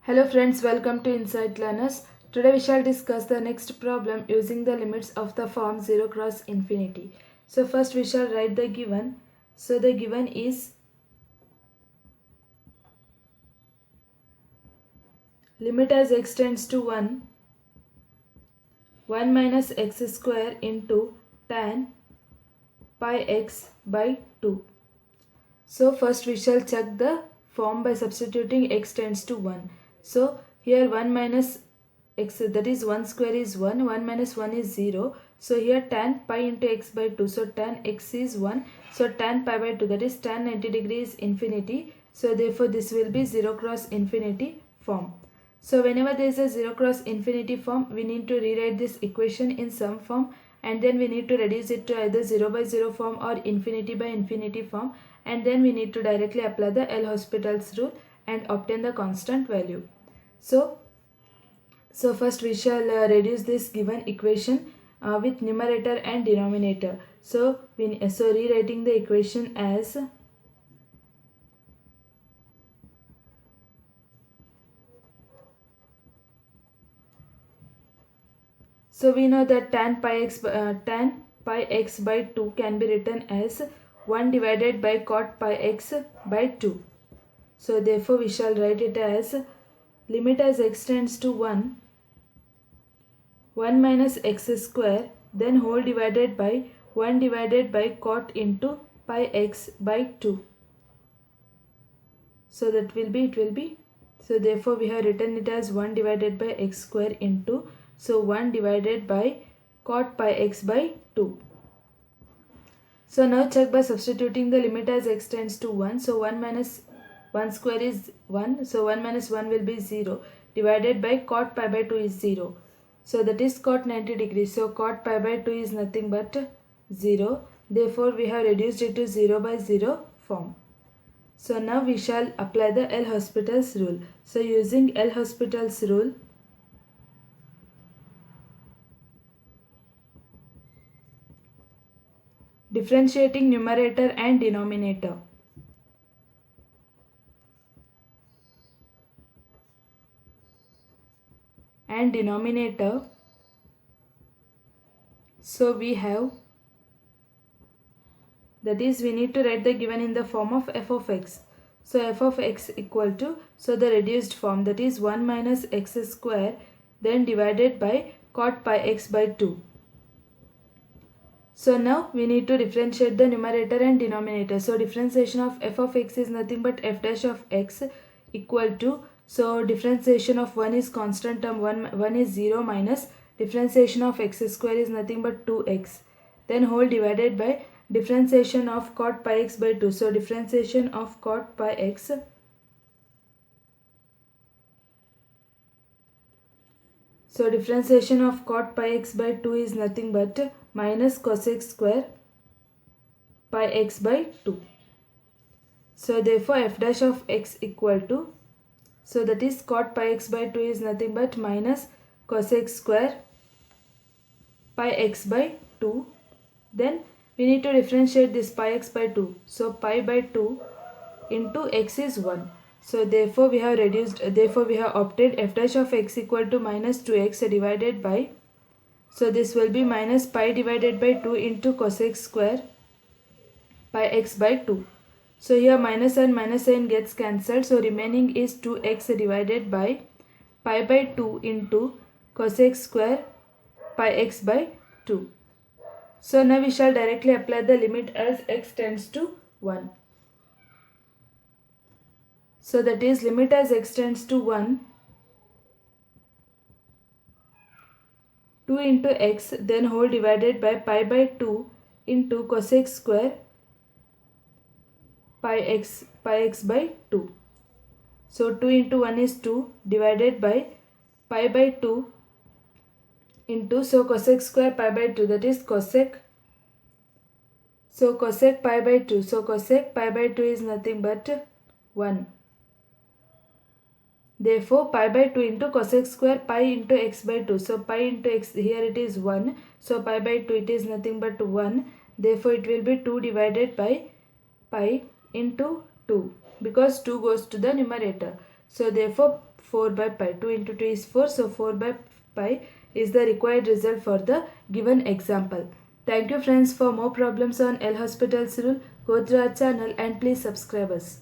Hello friends, welcome to Insight Learners. Today we shall discuss the next problem using the limits of the form 0 cross infinity. So first we shall write the given. So the given is limit as x tends to 1 minus x square into tan pi x by 2. So first we shall check the form by substituting x tends to 1. So here 1 minus x, that is 1 square is 1, 1 minus 1 is 0. So here tan pi into x by 2. So tan x is 1. So tan pi by 2, that is tan 90 degrees infinity. So therefore this will be 0 cross infinity form. So whenever there is a 0 cross infinity form, we need to rewrite this equation in some form, and then we need to reduce it to either 0 by 0 form or infinity by infinity form, and then we need to directly apply the L'Hospital's rule and obtain the constant value. So first we shall reduce this given equation with numerator and denominator. So rewriting the equation as, so we know that tan pi x by 2 can be written as 1 divided by cot pi x by 2. So therefore we shall write it as limit as x tends to 1 minus x square, then whole divided by 1 divided by cot into pi x by 2. So that will be, so therefore we have written it as 1 divided by x square into, so 1 divided by cot pi x by 2. So now check by substituting the limit as x tends to 1. So 1 minus 1 square is 1. So 1 minus 1 will be 0. Divided by cot pi by 2 is 0. So that is cot 90 degrees. So cot pi by 2 is nothing but 0. Therefore we have reduced it to 0 by 0 form. So now we shall apply the L'Hospital's rule. So using L'Hospital's rule, differentiating numerator and denominator. So we have, that is, we need to write the given in the form of f of x. So f of x equal to, so the reduced form, that is 1 minus x square, then divided by cot pi x by 2. So now we need to differentiate the numerator and denominator. So differentiation of f of x is nothing but f dash of x equal to, so differentiation of 1 is constant term, 1 is 0 minus differentiation of x square is nothing but 2x. Then whole divided by differentiation of cot pi x by 2. So differentiation of cot pi x, so differentiation of cot pi x by 2 is nothing but minus cosec square pi x by 2. So therefore f dash of x equal to, so that is cot pi x by 2 is nothing but minus cosec square pi x by 2. Then we need to differentiate this pi x by 2. So pi by 2 into x is 1. So therefore we have obtained f dash of x equal to minus 2x divided by, so this will be minus pi divided by 2 into cosec square pi x by 2. So here minus and minus sign gets cancelled. So remaining is 2x divided by pi by 2 into cosec square pi x by 2. So now we shall directly apply the limit as x tends to 1. So that is limit as x tends to 1, 2 into x, then whole divided by pi by 2 into cosec square pi x by 2. So 2 into 1 is 2 divided by pi by 2 into, so cosec square pi by 2, that is cosec, so cosec pi by 2. So cosec pi by 2 is nothing but 1. Therefore pi by 2 into cosec square pi into x by 2. So pi into x, here it is 1. So pi by 2 it is nothing but 1. Therefore it will be 2 divided by pi into 2, because 2 goes to the numerator. So therefore 4 by pi. 2 into 2 is 4, so 4 by pi is the required result for the given example. Thank you friends. For more problems on L Hospital's rule, go through our channel and please subscribe us.